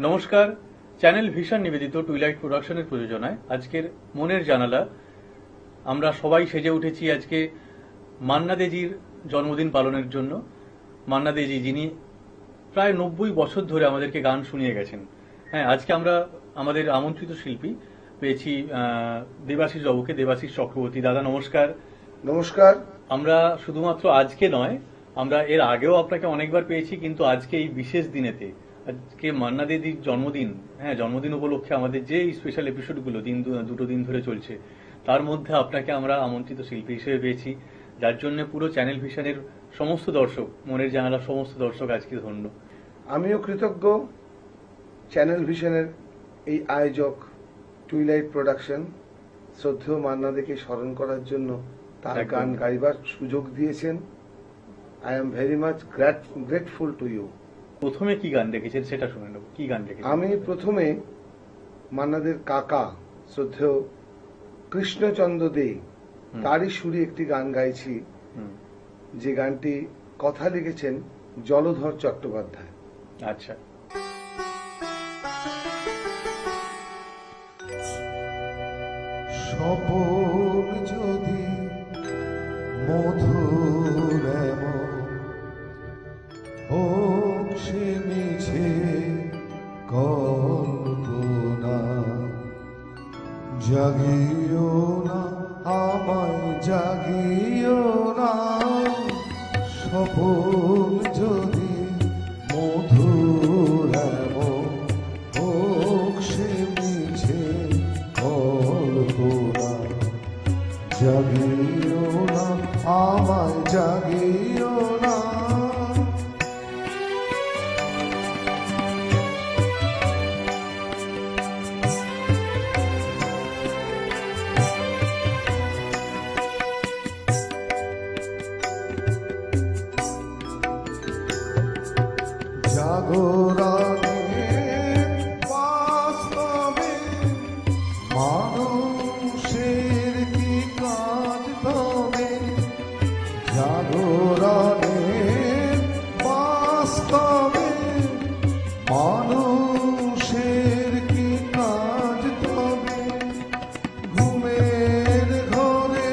নমস্কার, channel vision নিবেদিত twilight প্রোডাকশনের প্রযোজনায় আজকের মনের জানালা আমরা সবাই সেজে উঠেছি আজকে মান্না দেজির জন্মদিন পালনের জন্য। মান্না দেজি যিনি প্রায় 90 বছর ধরে আমাদেরকে গান শুনিয়ে গেছেন। হ্যাঁ, আজকে আমরা আমাদের আমন্ত্রিত শিল্পী পেয়েছি দেবাশিস বাবুকে, দেবাশিস চক্রবর্তী। দাদা নমস্কার। নমস্কার। আমরা শুধুমাত্র আজকে নয়, আমরা এর আগেও আপনাকে অনেকবার পেয়েছি, কিন্তু আজকে এই বিশেষ দিনেতে, আজকে মান্না দেজির জন্মদিন, হ্যাঁ জন্মদিন উপলক্ষে আমাদের যে স্পেশাল এপিসোডগুলো দুটো দিন ধরে চলছে, তার মধ্যে আপনাকে আমরা আমন্ত্রিত শিল্পী হিসেবে পেয়েছি, যার জন্য পুরো চ্যানেল ভিশনের সমস্ত দর্শক, মনের জানালার সমস্ত দর্শক আজকে ধন্য। আমিও কৃতজ্ঞ চ্যানেল ভিশনের এই আয়োজক টুইলাইট প্রোডাকশন শ্রদ্ধেয় মান্না দেকে স্মরণ করার জন্য তার গান গাইবার সুযোগ দিয়েছেন। I am very much grateful to you. প্রথমে কি গান রেখেছেন সেটা শুনে নেব। কি গান রেখেছেন? আমি প্রথমে মান্নাদের কাকা শ্রদ্ধেয় কৃষ্ণচন্দ্র দে তারই সুরে একটি গান গাইছি, যে গানটি কথা লিখেছেন জলধর চট্টোপাধ্যায়। আচ্ছা। স্বপন যদি মধুর হোক সে মিছে কল্পনা, জাগিও না আমায় জাগিও না, স্বপন যদি মধুর হোক সে মিছে কল্পনা, জাগিও না আমায় জাগিও না। জাগরণে বাস্তবে মানুষের কি কাজ তবে, জাগরণে বাস্তবে মানুষের কি কাজ তবে, ঘুমের ঘরে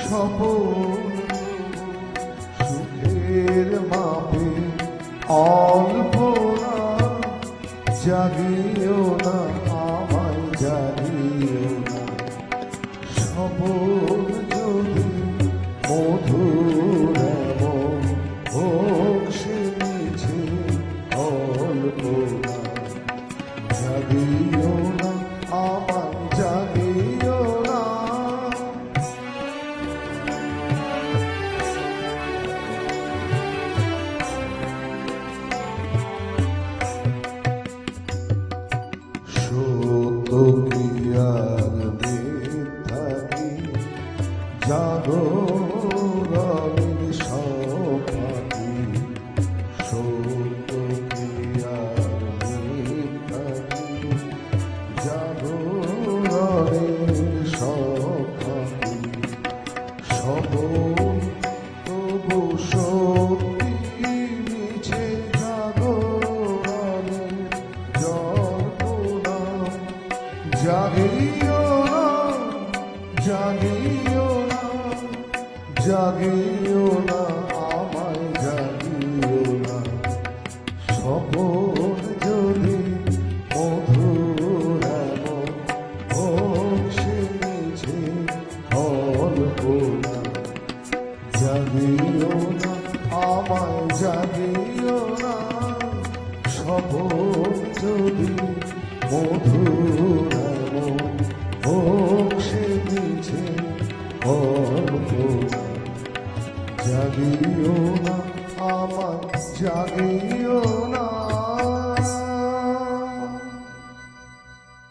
স্বপন সুখের মাপে অল্পনা, জাগিও না আমায় জাগিও না, স্বপন যদি মধুর হোক সে মিছে কল্পনা, জাগিও না আমায় জাগিও না। সত্য কি আর মিথ্যা কি, জাগরণের সপাকি, সত্য কি আর মিথ্যা কি, জাগরণের সপাকি, স্বপন তবু সত্যি মিছে জাগরণের জল্পনা, জাগিও না জাগিও না জাগিও না আমায় জাগিও না, স্বপন যদি মধুর হোক সে মিছে কল্পনা, জাগিও না আমায় জাগিও না, স্বপন যদি মধুর হোক সে মিছে কল্পনা, জাগিও না আমায় জাগিও না।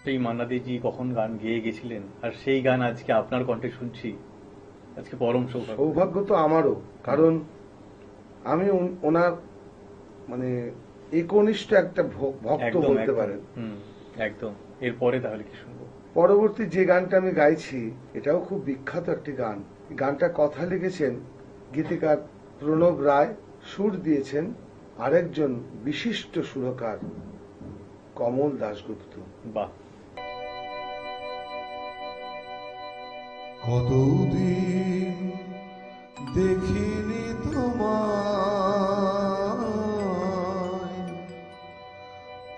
সেই মান্না দেজি কখন গান গেয়ে গেছিলেন, আর সেই গান আজকে আপনার কণ্ঠে শুনছি, আজকে পরম সৌভাগ্য তো আমারও, কারণ আমি ওনার মানে একনিষ্ঠ একটা ভক্ত বলতে পারেন। একদম। এরপরে তাহলে কি শুনবো? পরবর্তী যে গানটা আমি গাইছি এটাও খুব বিখ্যাত একটি গান। গানটা কথা লিখেছেন গীতিকার প্রণব রায়, সুর দিয়েছেন আরেকজন বিশিষ্ট সুরকার কমল দাশগুপ্ত। বাহ, কতদিন দেখিনি তোমায়,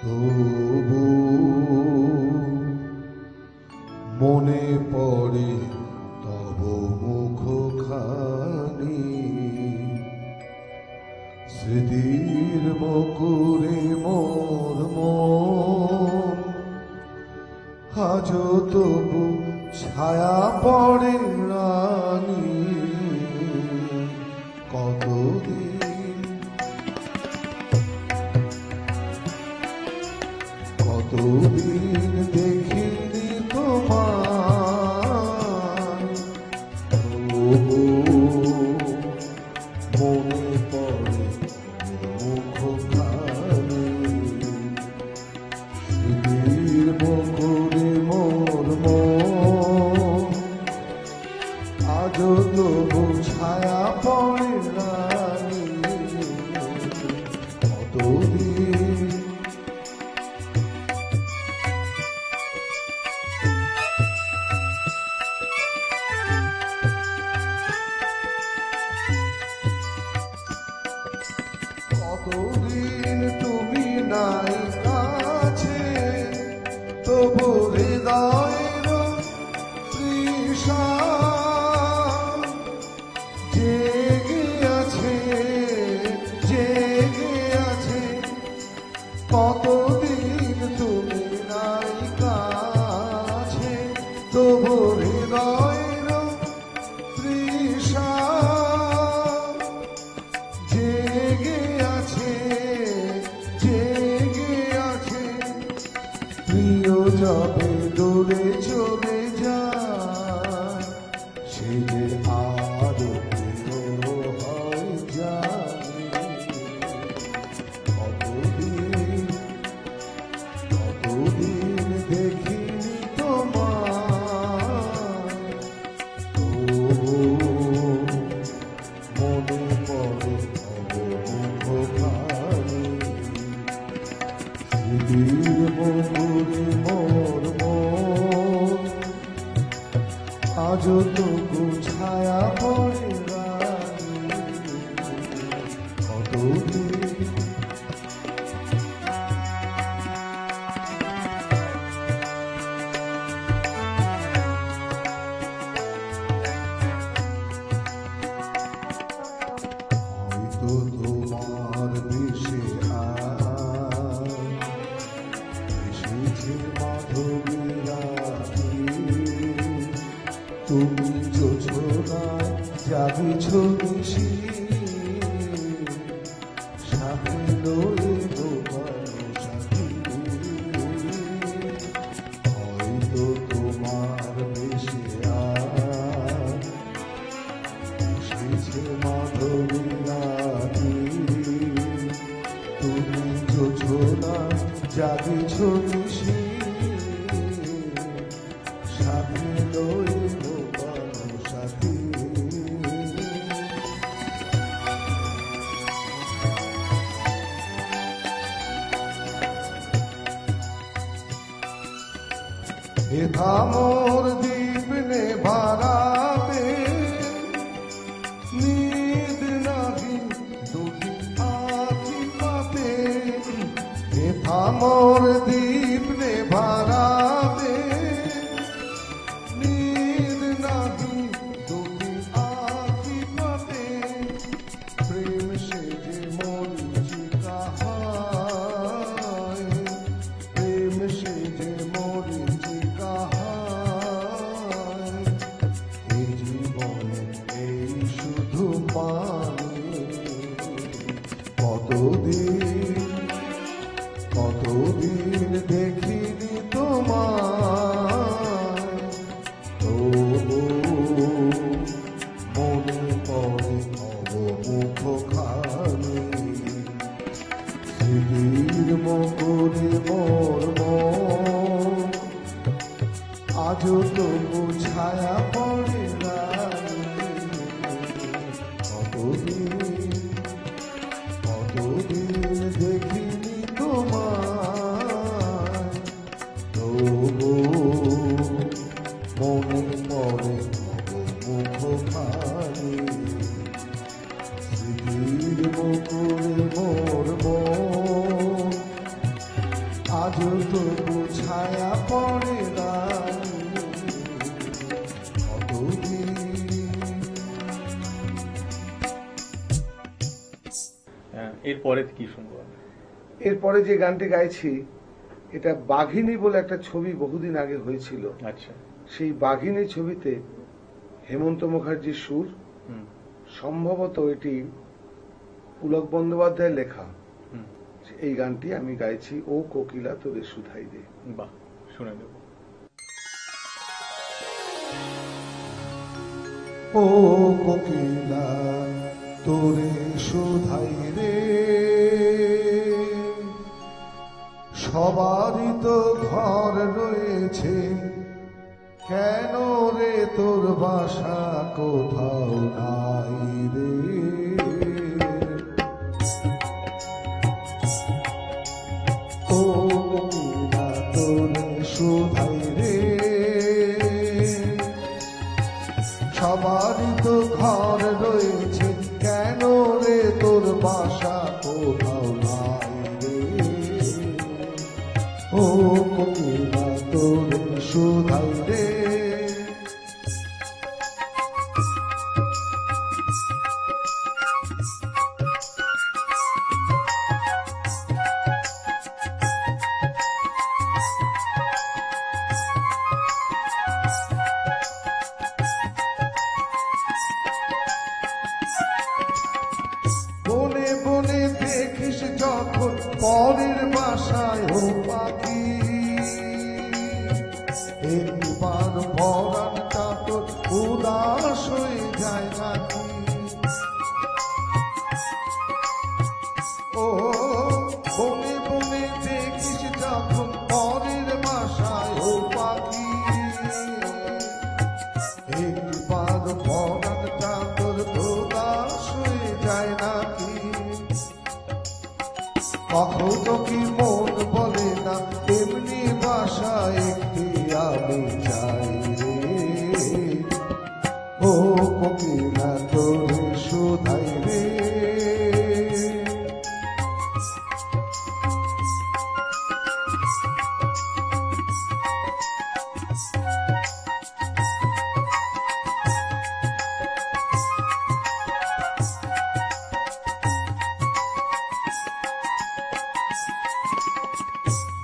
তবু মনে পড়ে তব মুখখানি। স্মৃতির বকুরে মোর মন, আজও তবু ছায়া পড়ে রানী। কতদিন কতদিন দেখিনি তোমায়, তবু মনে পড়ে মুখখানি। স্মৃতির বকুরে মোর মন, আজও তবু ছায়া পড়ে রানী। কতদিন কতদিন তুমি নাই কাছে, তবু হৃদয়ের তৃষা জেগে আছে, জেগে আছে। কতদিন তুমি নাই কাছে, তবু হৃদয়ের তৃষা জেগে আছে, জেগে আছে। প্রিয় যাবে দূরে চলে যায়, সে যে আরো প্রিয় হয় জানি। কতদিন কতদিন দেখিনি তোমায়, তবু মনে পড়ে তব মুখখানি। স্মৃতির বকুরে মোর মন, আজও তবু ছায়া পড়ে রানী। কতদিন হয়তো তোমার দেশে এসেছে মাধবী রাত্রি। তুমি যোছনায় জাগেছ নিশি, সাথে লয়ে গোপাল সাথী। হয়তো তোমার দেশে এসেছে মাধবী রাত্রি। তুমি যোছনা জাগেছ নিশি, সাথে লয়ে গোপাল সাথী। এথা মোর দ্বীপ নে ভারাবে, নিদ নাহি দুটি আখি পাতে। এথা মোর দ্বীপ নে ভারাবে, নিদ নাহি দুটি আখি পাতে। প্রেম সে যে মরিচিকা হয়, প্রেম সে যে মরিচিকা হয়। এই জীবনে এই শুধু মানে, কতদিন কতদিন দেখিনি তোমায়, তবু মনে পড়ে তব মুখখানি। স্মৃতির বকুরে মোর মন, আজও তবু ছায়া পড়ে রানী। কতদিন আজও তবু ছায়া পড়ে রানী কতদিন। এরপরে কি শুনবো আমরা? এরপরে যে গানটি গাইছি এটা বাঘিনী বলে একটা ছবি বহুদিন আগে হয়েছিল। আচ্ছা। সেই বাঘিনী ছবিতে হেমন্ত মুখার্জির সুর, হুম সম্ভবত এটি পুলক বন্দ্যোপাধ্যায়ের লেখা। হুম। এই গানটি আমি গাইছি, ও কোকিলা তোরে সুধাই দে। বাহ, শুনে নেব। ও কোকিলা তোরে শোধাই রে, সবারই তো ঘর রয়েছে, কেন রে তোর বাসা কোথাও নাই রে। ও কোকিলা তোরে শোধাই রে, সবারই তো ঘর রয়েছে, কেন রে তোর বাসা কোথাও নাই রে। ও কোকিলা তোর শোধাই রে। বনে বনে দেখিস যখন পরের বাসায় ও পাখি, একবার পরানটা তোর উদাস হয়ে যায় নাকি। ও বনে বনে দেখিস যখন পরের বাসায় ও পাখি, একবার পরানটা তোর উদাস হয়ে যায় নাকি। কখনো কি মন বলে না এমনি বাসা একটি আমি চাই রে। ও কোকিলা তোরে শোধাই রে।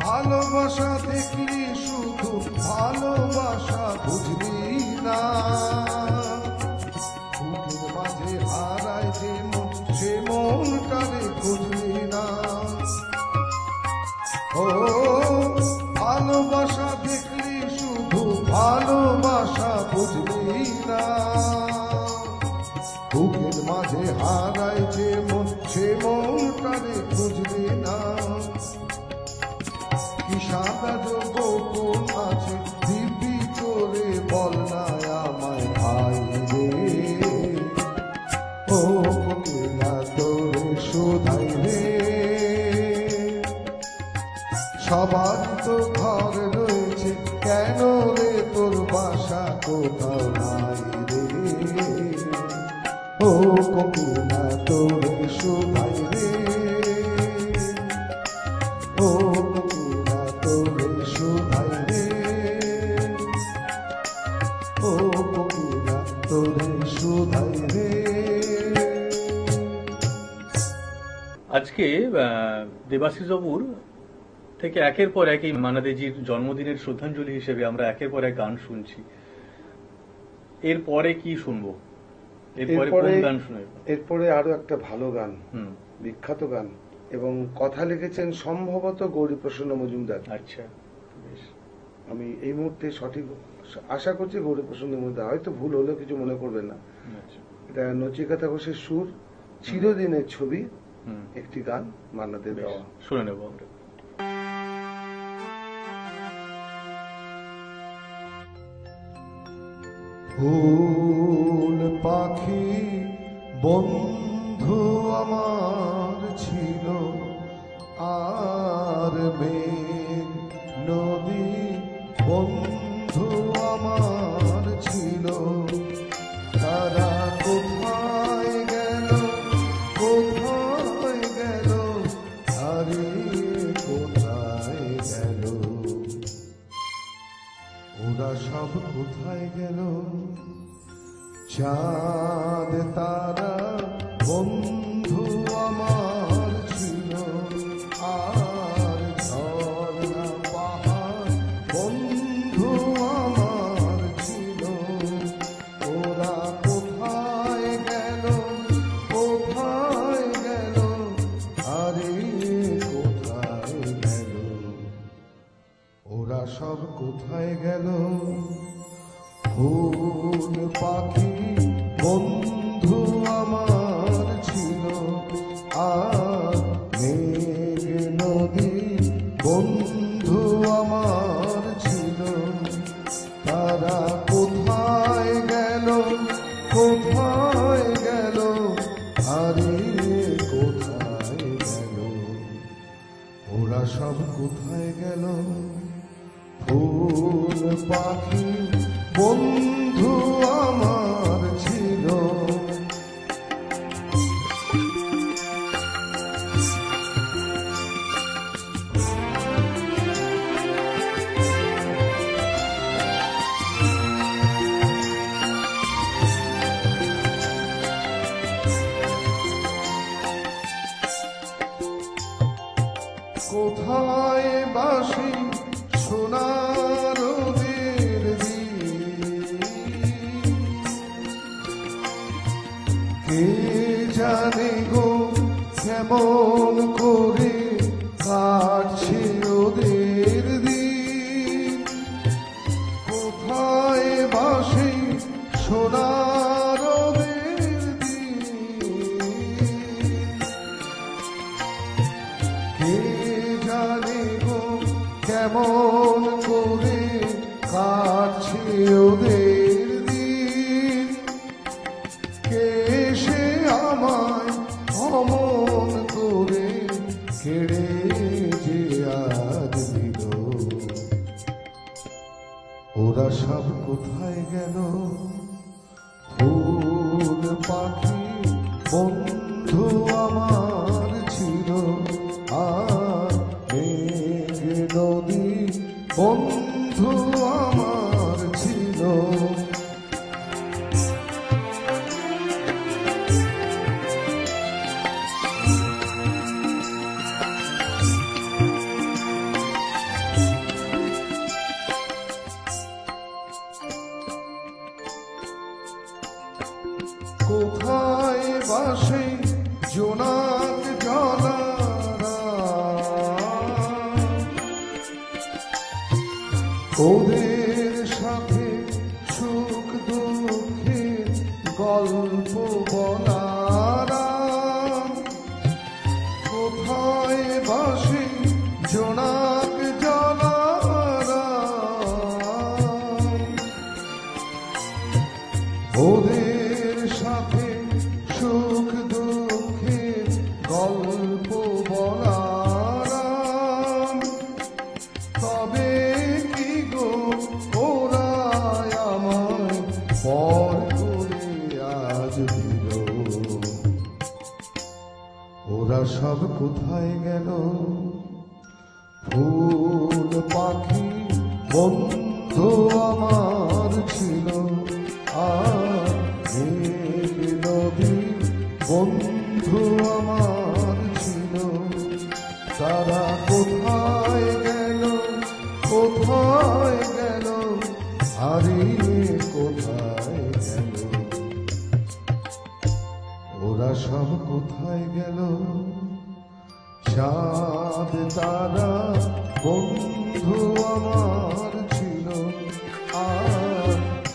ভালোবাসা দেখলি শুধু ভালোবাসা বুঝলি না, বুকের মাঝে হারায় যে মন সে মনটারে খুঁজলি না। ও ভালোবাসা দেখলি শুধু ভালোবাসা বুঝলি না, বুকের মাঝে হারায় যে মন সে মনটারে খুঁজলি না। কি সাদা গোপন আছে দিব্যি করে বল না আমায় ভাই রে। ও কোকিলা তোরে শোধাই রে, সবার তো ঘর রয়েছে, কেন রে তোর বাসা কোথাও নাই রে। ও কোকিলা তোরে শোধাই রে। ও কোকিলা তোরে শোধাই রে। ও কোকিলা তোরে শোধাই রে। আজকে দেবাশিস বাবুর থেকে একের পর এক এই মান্নাদেজির জন্মদিনের শ্রদ্ধাঞ্জলি হিসেবে আমরা একের পর এক গান শুনছি। এরপরে কি শুনবো? এরপরে কোন গান শুনবো? এরপরে আরো একটা ভালো গান, হুম। বিখ্যাত গান, এবং কথা লিখেছেন সম্ভবত গৌরীপ্রসন্ন মজুমদার। আচ্ছা, বেশ। আমি এই মুহূর্তে সঠিক আশা করছি গৌরীপ্রসন্ন মজুমদার, হয়তো ভুল হলেও কিছু মনে করবেন না। আচ্ছা। এটা নচিকেতা ঘোষের সুর, চিরদিনের ছবি, হুম। একটি গান মান্নাদের বেশ, দেওয়া। শুনে নেবো আমরা। ফুল পাখি বন্ধু আমার ছিল, আর মেঘ নদী বন্ধু আমার ছিল। তারা কোথায় গেল, কোথায় গেল, আরে কোথায় সব কোথায় গেল? চাঁদ তারা বন্ধু আমার ছিল, আর ঝর্ণা পাহাড় বন্ধু আমার ছিল। ওরা কোথায় গেল, কোথায় গেল, আরে কোথায় গেল? ওরা সব কোথায় গেল? ফুল পাখি বন্ধু আমার ছিল, আর মেঘ নদী বন্ধু আমার ছিল। তারা কোথায় গেল, কোথায় গেল, আরে কোথায় গেল? ওরা সব কোথায় গেল? ফুল পাখি বন্ধু আমার ছিল। কোথায় বাসি সোনার কে জানে গো কেমন করে কাটছে ওদের দিন? কোথায় বাসে সোনার কে জানে গো কেমন করে কাটছে ওদের দিন? কে সে আমায় অমন করে কেড়ে যে আজ দিল? ওরা সব কোথায় গেল? ফুল পাখি বন্ধু আমার ছিল, আর মেঘ নদী বন্ধু আমার ছিল। কোথায় বাসে জোনাক জলারা, ওদের সাথে সুখ দুঃখের গল্প বলারা? কোথায় বাসে জোনাক জলারা, ওদের সাথে সুখ দুঃখের গল্প বলারা? তবে কি গো ওরা আমায় পর করে আজ দিল? ওরা সব কোথায় গেল? ফুল পাখি বন্ধু আমার ছিল, আর মেঘ নদী বন্ধু আমার ছিল। তারা কোথায় গেল, কোথায় গেল, হারিয়ে কোথায় গেল? ওরা সব কোথায় গেল? চাঁদ তারা বন্ধু আমার ছিল, আর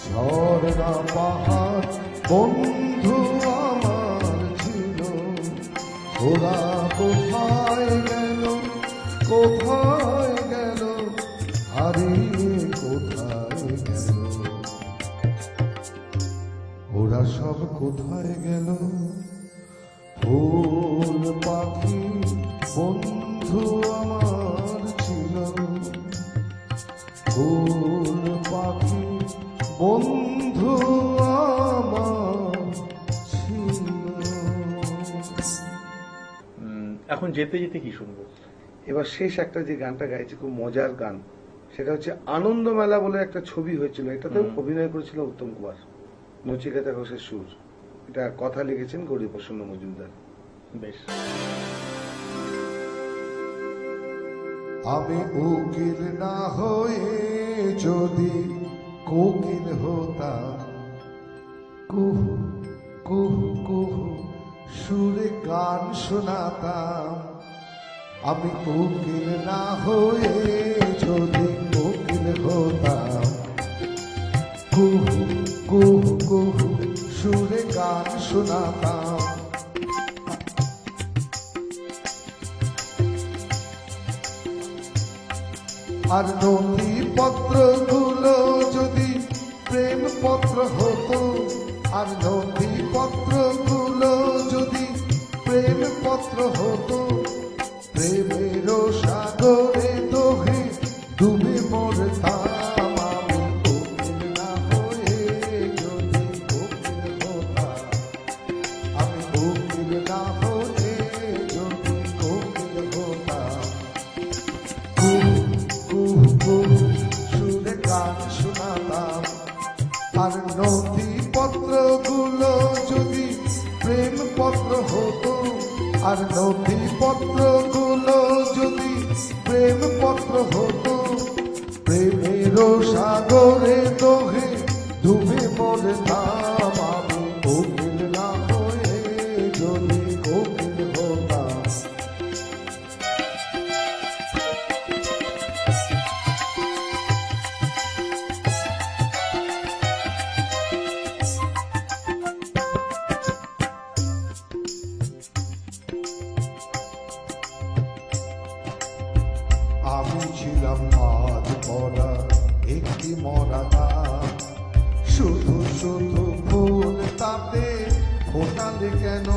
ঝর্ণা পাহাড় বন্ধু আমার ছিল। ওরা কোথায় গেল, কোথায় গেল, হারিয়ে কোথায় গেল? ওরা সব কোথায় গেল? ফুল পাখি বন্ধু আমার ছিল, ফুল পাখি বন্ধু আমার ছিল। এখন যেতে যেতে কি শুনবো? এবার শেষ একটা যে গানটা গাইছে খুব মজার গান, সেটা হচ্ছে আনন্দমেলা বলে একটা ছবি হয়েছিল, এটাতেও হুম। অভিনয় করেছিল উত্তম কুমার, নচিকেতা ঘোষের সুর। এটা কথা লিখেছেন গৌরীপ্রসন্ন মজুমদার। বেশ। আমি উকিল না হয়ে যদি কোকিল হতাম, কুহু কুহু কুহু সুরে গান শোনাতাম। আমি উকিল না হয়ে যদি কোকিল হতাম, কুহু কুহু কুহু সুরে গান শোনাতাম। আর নথিপত্র গুলো যদি প্রেম পত্র হতো, আর নথিপত্র গুলো যদি প্রেম পত্র হতো, প্রেমের সাগরে দোহে ডুবে মরতাম। আমি কোকিল না হয়ে যদি কোকিল হতাম, আমি কোকিল না হয়ে যদি কোকিল হতাম। সুরে গান শোনাতাম। আর নথিপত্র গুলো যদি প্রেম পত্র হতো, আর নথিপত্র গুলো যদি প্রেম পত্র হতো, প্রেমের সাগরে দোহে ডুবে মরতাম। আমি কোকিল না হয়ে যদি কোকিল হতাম। আমি ছিলাম আজ পড়া একটি মরা গাছ, শুধু শুধু ফুল তাতে ফোটালে কেন?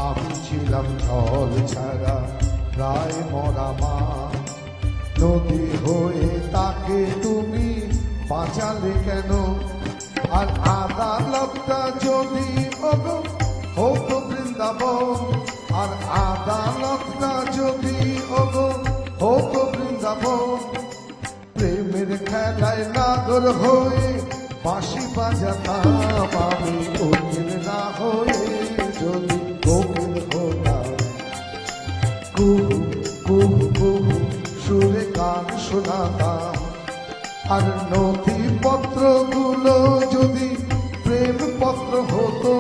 আমি ছিলাম জল ছাড়া প্রায় মরা মা, নদী হয়ে তাকে তুমি বাঁচালে কেন? আর আদালতটা যদি হতো হতো বৃন্দাবন, আর আদালতটা যদি হতো হতো বৃন্দাবন, প্রেমের খেলায় নাগর হয়ে বাঁশি বাজাতাম। আমি কোকিল না হয়ে যদি কোকিল হতাম, কুহু কুহু কুহু সুরে গান শোনাতাম। আর নথিপত্র গুলো যদি প্রেম পত্র হতো,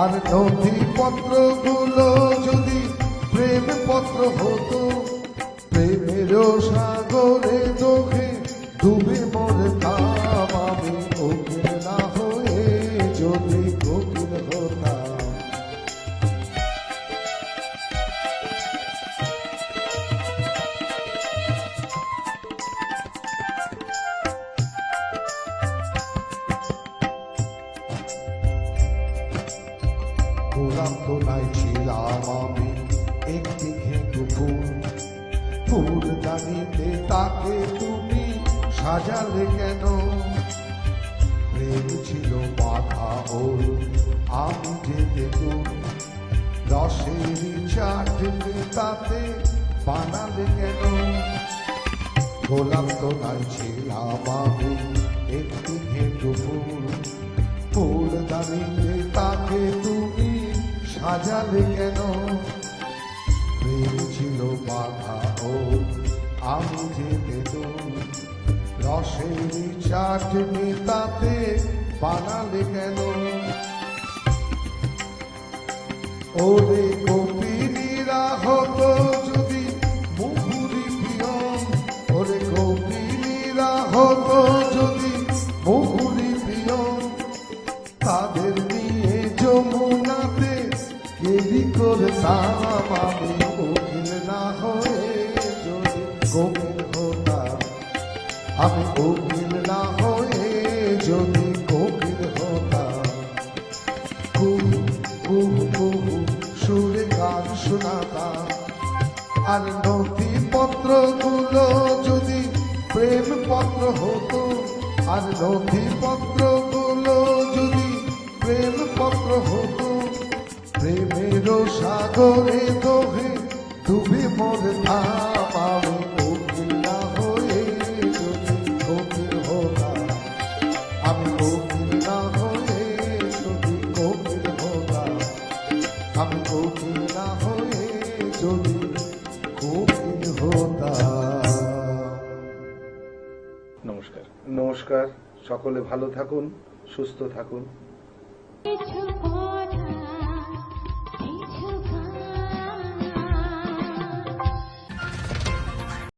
আর নথিপত্র গুলো যদি প্রেম পত্র হতো, প্রেমের সাগরে দোহে ডুবে মরতাম। আমি কোকিল না হয়ে যদি কোকিল হতাম। গোলাম তো নাই ছিলাম আমি একটি ঘেঁটু ফুল, ফুলদানিতে তাকে তুমি সাজালে কেন? প্রেম ছিল বাধা ওর আমি যে দেখুন, রসের চাটনি তাতে বানালে কেন? গোলাম তো নাই ছিলাম আমি একটি ঘেঁটু ফুল, ফুলদানিতে তাকে তুমি সাজালে কেন? প্রেম ছিল বাধা ও আমি যে বেদন, রসের চাটনি তাতে বানালে কেন? ওরে গোপিনীরা হতো যদি মুহুরি পিয়ন, ওরে গোপিনীরা হতো যদি মুহুরি পিয়ন, তাদের নিয়ে যমুনাতে কেলি করতাম। আমি কোকিল না হয়ে যদি কোকিল হতাম, আমি কোকিল না হয়ে যদি কোকিল হতাম। কুহু কুহু কুহু সুরে গান শোনাতাম। আর নথিপত্র গুলো যদি প্রেম পত্র হতো, আর নথিপত্র গুলো যদি প্রেম পত্র হতো, প্রেমের সাগরে দোহে ডুবে মরতাম। আমি কোকিল না হয়ে নমস্কার, সকলে ভালো থাকুন, সুস্থ থাকুন। কিছু